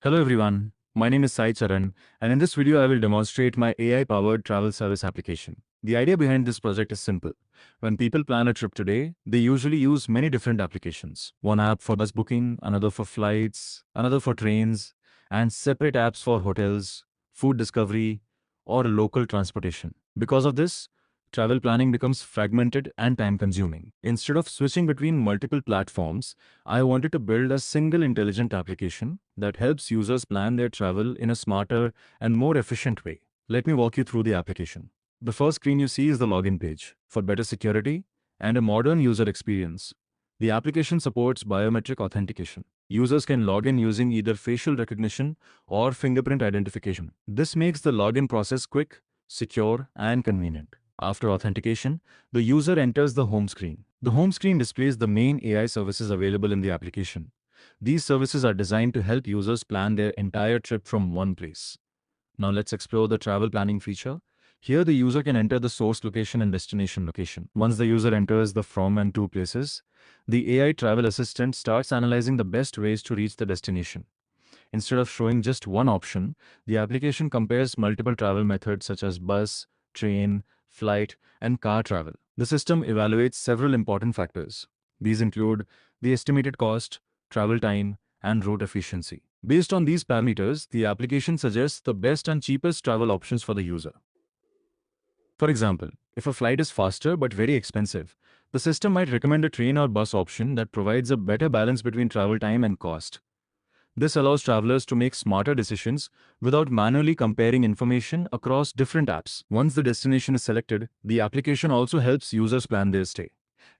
Hello everyone, my name is Sai Charan, and in this video I will demonstrate my AI-powered travel service application. The idea behind this project is simple. When people plan a trip today, they usually use many different applications. One app for bus booking, another for flights, another for trains, and separate apps for hotels, food discovery, or local transportation. Because of this, travel planning becomes fragmented and time-consuming. Instead of switching between multiple platforms, I wanted to build a single intelligent application that helps users plan their travel in a smarter and more efficient way. Let me walk you through the application. The first screen you see is the login page. For better security and a modern user experience, the application supports biometric authentication. Users can log in using either facial recognition or fingerprint identification. This makes the login process quick, secure, and convenient. After authentication, the user enters the home screen. The home screen displays the main AI services available in the application. These services are designed to help users plan their entire trip from one place. Now let's explore the travel planning feature. Here the user can enter the source location and destination location. Once the user enters the from and to places, the AI travel assistant starts analyzing the best ways to reach the destination. Instead of showing just one option, the application compares multiple travel methods such as bus, train, flight, and car travel. The system evaluates several important factors. These include the estimated cost, travel time, and route efficiency. Based on these parameters, the application suggests the best and cheapest travel options for the user. For example, if a flight is faster but very expensive, the system might recommend a train or bus option that provides a better balance between travel time and cost. This allows travelers to make smarter decisions without manually comparing information across different apps. Once the destination is selected, the application also helps users plan their stay.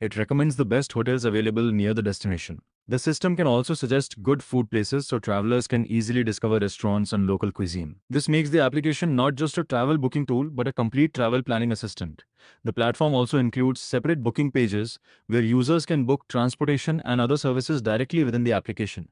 It recommends the best hotels available near the destination. The system can also suggest good food places so travelers can easily discover restaurants and local cuisine. This makes the application not just a travel booking tool but a complete travel planning assistant. The platform also includes separate booking pages where users can book transportation and other services directly within the application.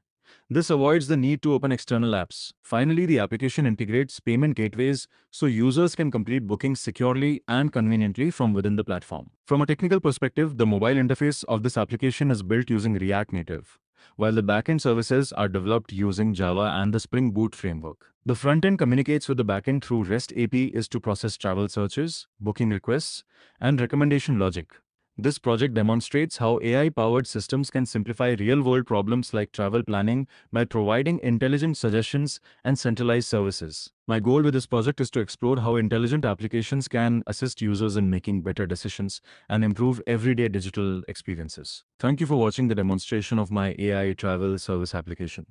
This avoids the need to open external apps. Finally, the application integrates payment gateways so users can complete bookings securely and conveniently from within the platform. From a technical perspective, the mobile interface of this application is built using React Native, while the backend services are developed using Java and the Spring Boot framework. The frontend communicates with the backend through REST APIs to process travel searches, booking requests, and recommendation logic. This project demonstrates how AI-powered systems can simplify real-world problems like travel planning by providing intelligent suggestions and centralized services. My goal with this project is to explore how intelligent applications can assist users in making better decisions and improve everyday digital experiences. Thank you for watching the demonstration of my AI travel service application.